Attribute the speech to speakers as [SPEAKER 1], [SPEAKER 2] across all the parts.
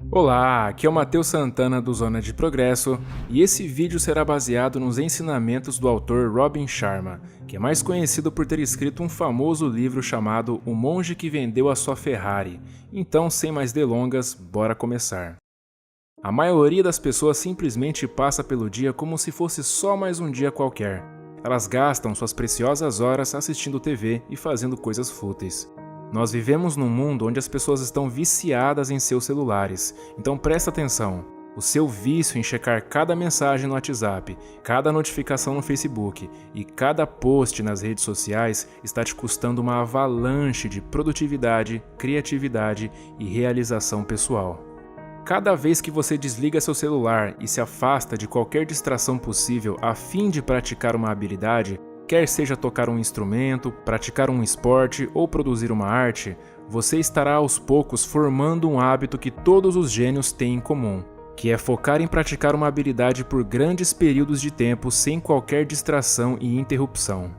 [SPEAKER 1] Olá, aqui é o Matheus Santana do Zona de Progresso e esse vídeo será baseado nos ensinamentos do autor Robin Sharma, que é mais conhecido por ter escrito um famoso livro chamado O Monge que Vendeu a Sua Ferrari. Então, sem mais delongas, bora começar. A maioria das pessoas simplesmente passa pelo dia como se fosse só mais um dia qualquer. Elas gastam suas preciosas horas assistindo TV e fazendo coisas fúteis. Nós vivemos num mundo onde as pessoas estão viciadas em seus celulares, então presta atenção. O seu vício em checar cada mensagem no WhatsApp, cada notificação no Facebook e cada post nas redes sociais está te custando uma avalanche de produtividade, criatividade e realização pessoal. Cada vez que você desliga seu celular e se afasta de qualquer distração possível a fim de praticar uma habilidade, quer seja tocar um instrumento, praticar um esporte ou produzir uma arte, você estará aos poucos formando um hábito que todos os gênios têm em comum, que é focar em praticar uma habilidade por grandes períodos de tempo sem qualquer distração e interrupção.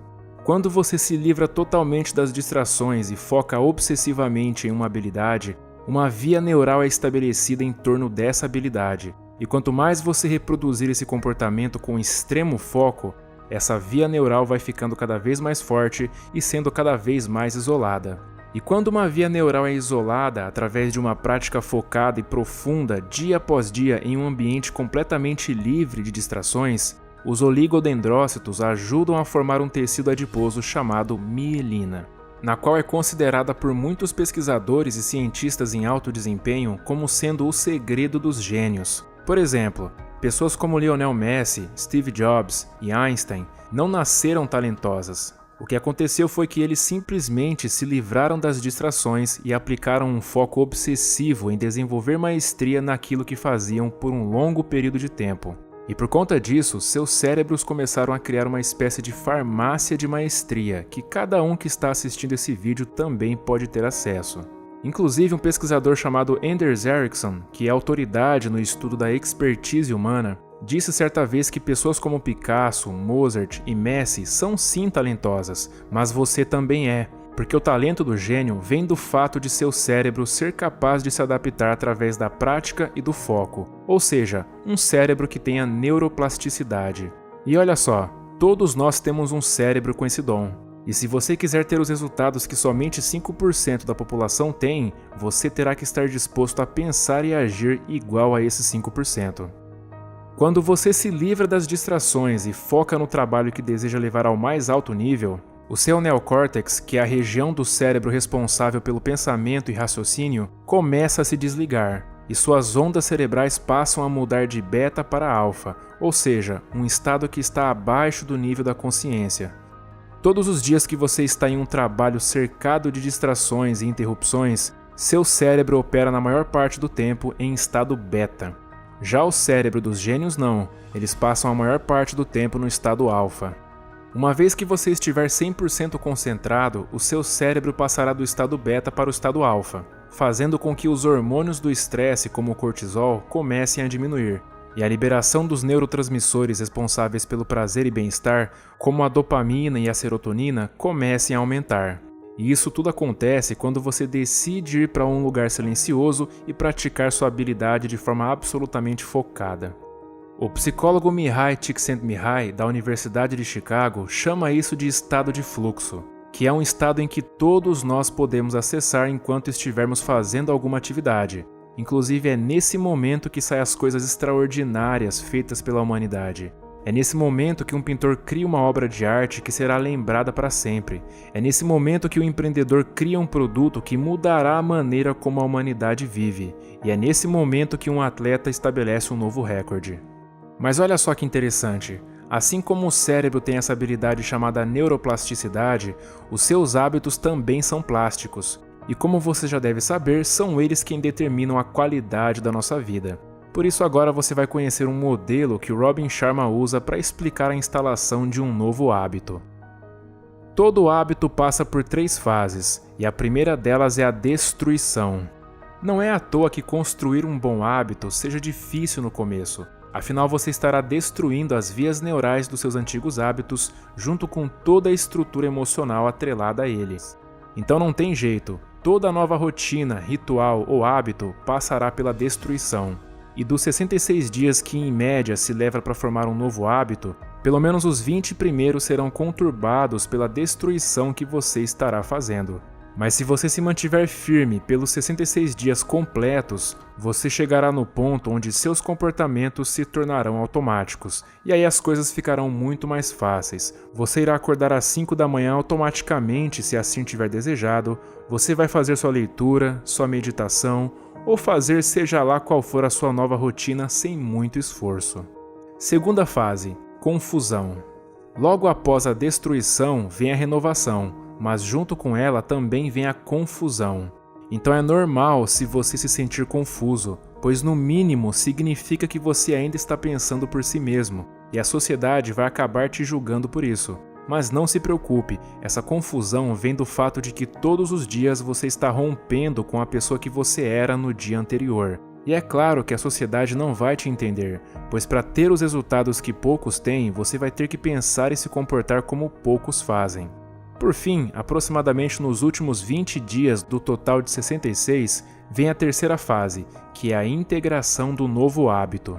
[SPEAKER 1] Quando você se livra totalmente das distrações e foca obsessivamente em uma habilidade, uma via neural é estabelecida em torno dessa habilidade, e quanto mais você reproduzir esse comportamento com extremo foco, essa via neural vai ficando cada vez mais forte e sendo cada vez mais isolada. E quando uma via neural é isolada através de uma prática focada e profunda dia após dia em um ambiente completamente livre de distrações, os oligodendrócitos ajudam a formar um tecido adiposo chamado mielina, na qual é considerada por muitos pesquisadores e cientistas em alto desempenho como sendo o segredo dos gênios. Por exemplo, pessoas como Lionel Messi, Steve Jobs e Einstein não nasceram talentosas. O que aconteceu foi que eles simplesmente se livraram das distrações e aplicaram um foco obsessivo em desenvolver maestria naquilo que faziam por um longo período de tempo. E por conta disso, seus cérebros começaram a criar uma espécie de farmácia de maestria que cada um que está assistindo esse vídeo também pode ter acesso. Inclusive, um pesquisador chamado Anders Ericsson, que é autoridade no estudo da expertise humana, disse certa vez que pessoas como Picasso, Mozart e Messi são sim talentosas, mas você também é, porque o talento do gênio vem do fato de seu cérebro ser capaz de se adaptar através da prática e do foco, ou seja, um cérebro que tenha neuroplasticidade. E olha só, todos nós temos um cérebro com esse dom. E se você quiser ter os resultados que somente 5% da população tem, você terá que estar disposto a pensar e agir igual a esses 5%. Quando você se livra das distrações e foca no trabalho que deseja levar ao mais alto nível, o seu neocórtex, que é a região do cérebro responsável pelo pensamento e raciocínio, começa a se desligar, e suas ondas cerebrais passam a mudar de beta para alfa, ou seja, um estado que está abaixo do nível da consciência. Todos os dias que você está em um trabalho cercado de distrações e interrupções, seu cérebro opera na maior parte do tempo em estado beta. Já o cérebro dos gênios não, eles passam a maior parte do tempo no estado alfa. Uma vez que você estiver 100% concentrado, o seu cérebro passará do estado beta para o estado alfa, fazendo com que os hormônios do estresse, como o cortisol, comecem a diminuir. E a liberação dos neurotransmissores responsáveis pelo prazer e bem-estar, como a dopamina e a serotonina, comecem a aumentar. E isso tudo acontece quando você decide ir para um lugar silencioso e praticar sua habilidade de forma absolutamente focada. O psicólogo Mihai Csikszentmihalyi, da Universidade de Chicago, chama isso de estado de fluxo, que é um estado em que todos nós podemos acessar enquanto estivermos fazendo alguma atividade. Inclusive, é nesse momento que saem as coisas extraordinárias feitas pela humanidade. É nesse momento que um pintor cria uma obra de arte que será lembrada para sempre. É nesse momento que o empreendedor cria um produto que mudará a maneira como a humanidade vive. E é nesse momento que um atleta estabelece um novo recorde. Mas olha só que interessante. Assim como o cérebro tem essa habilidade chamada neuroplasticidade, os seus hábitos também são plásticos. E como você já deve saber, são eles quem determinam a qualidade da nossa vida. Por isso agora você vai conhecer um modelo que o Robin Sharma usa para explicar a instalação de um novo hábito. Todo hábito passa por 3 fases, e a primeira delas é a destruição. Não é à toa que construir um bom hábito seja difícil no começo, afinal você estará destruindo as vias neurais dos seus antigos hábitos junto com toda a estrutura emocional atrelada a eles. Então não tem jeito. toda nova rotina, ritual ou hábito passará pela destruição. E dos 66 dias que em média se leva para formar um novo hábito, pelo menos os 20 primeiros serão conturbados pela destruição que você estará fazendo. Mas se você se mantiver firme pelos 66 dias completos, você chegará no ponto onde seus comportamentos se tornarão automáticos, e aí as coisas ficarão muito mais fáceis. Você irá acordar às 5 da manhã automaticamente se assim tiver desejado, você vai fazer sua leitura, sua meditação, ou fazer seja lá qual for a sua nova rotina sem muito esforço. Segunda fase, confusão. Logo após a destruição vem a renovação, mas junto com ela também vem a confusão. Então é normal se você se sentir confuso, pois no mínimo significa que você ainda está pensando por si mesmo, e a sociedade vai acabar te julgando por isso. Mas não se preocupe, essa confusão vem do fato de que todos os dias você está rompendo com a pessoa que você era no dia anterior. E é claro que a sociedade não vai te entender, pois para ter os resultados que poucos têm, você vai ter que pensar e se comportar como poucos fazem. Por fim, aproximadamente nos últimos 20 dias do total de 66, vem a terceira fase, que é a integração do novo hábito.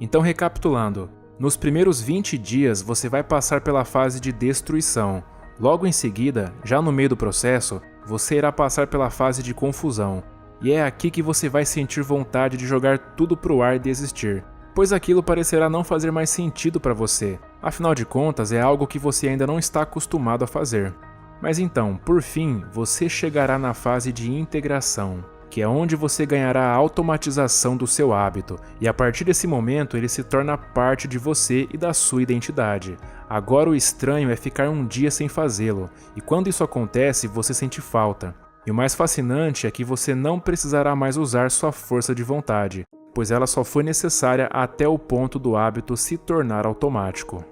[SPEAKER 1] Então, recapitulando, nos primeiros 20 dias você vai passar pela fase de destruição. Logo em seguida, já no meio do processo, você irá passar pela fase de confusão. E é aqui que você vai sentir vontade de jogar tudo pro ar e desistir, pois aquilo parecerá não fazer mais sentido para você. Afinal de contas, é algo que você ainda não está acostumado a fazer. Mas então, por fim, você chegará na fase de integração, que é onde você ganhará a automatização do seu hábito, e a partir desse momento ele se torna parte de você e da sua identidade. Agora o estranho é ficar um dia sem fazê-lo, e quando isso acontece você sente falta. E o mais fascinante é que você não precisará mais usar sua força de vontade, pois ela só foi necessária até o ponto do hábito se tornar automático.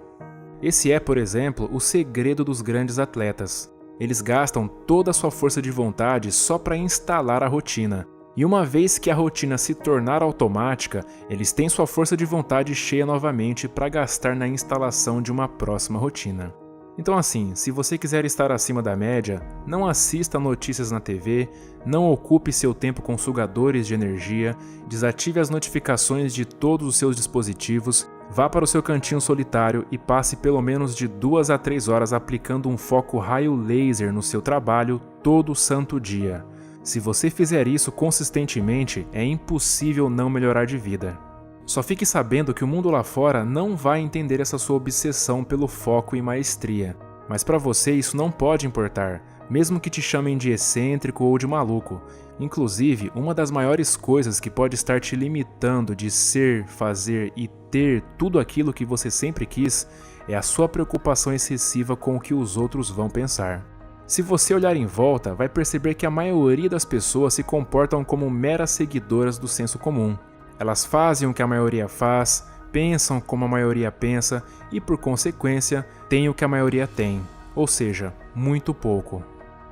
[SPEAKER 1] Esse é, por exemplo, o segredo dos grandes atletas. Eles gastam toda a sua força de vontade só para instalar a rotina. E uma vez que a rotina se tornar automática, eles têm sua força de vontade cheia novamente para gastar na instalação de uma próxima rotina. Então assim, se você quiser estar acima da média, não assista notícias na TV, não ocupe seu tempo com sugadores de energia, desative as notificações de todos os seus dispositivos, vá para o seu cantinho solitário e passe pelo menos de 2 a 3 horas aplicando um foco raio laser no seu trabalho todo santo dia. Se você fizer isso consistentemente, é impossível não melhorar de vida. Só fique sabendo que o mundo lá fora não vai entender essa sua obsessão pelo foco e maestria. Mas para você isso não pode importar, mesmo que te chamem de excêntrico ou de maluco. Inclusive, uma das maiores coisas que pode estar te limitando de ser, fazer e ter tudo aquilo que você sempre quis é a sua preocupação excessiva com o que os outros vão pensar. Se você olhar em volta, vai perceber que a maioria das pessoas se comportam como meras seguidoras do senso comum. Elas fazem o que a maioria faz, pensam como a maioria pensa e, por consequência, têm o que a maioria tem, ou seja, muito pouco.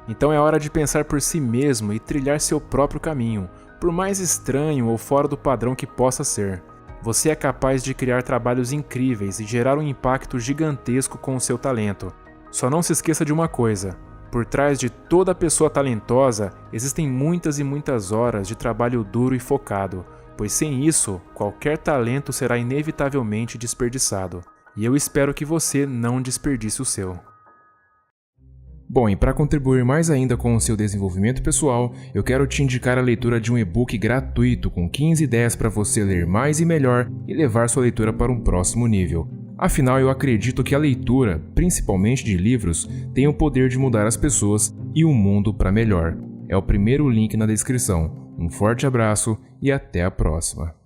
[SPEAKER 1] Então é hora de pensar por si mesmo e trilhar seu próprio caminho, por mais estranho ou fora do padrão que possa ser. Você é capaz de criar trabalhos incríveis e gerar um impacto gigantesco com o seu talento. Só não se esqueça de uma coisa: por trás de toda pessoa talentosa existem muitas e muitas horas de trabalho duro e focado, pois sem isso, qualquer talento será inevitavelmente desperdiçado. E eu espero que você não desperdice o seu. Bom, e para contribuir mais ainda com o seu desenvolvimento pessoal, eu quero te indicar a leitura de um e-book gratuito com 15 ideias para você ler mais e melhor e levar sua leitura para um próximo nível. Afinal, eu acredito que a leitura, principalmente de livros, tem o poder de mudar as pessoas e o mundo para melhor. É o primeiro link na descrição. Um forte abraço e até a próxima.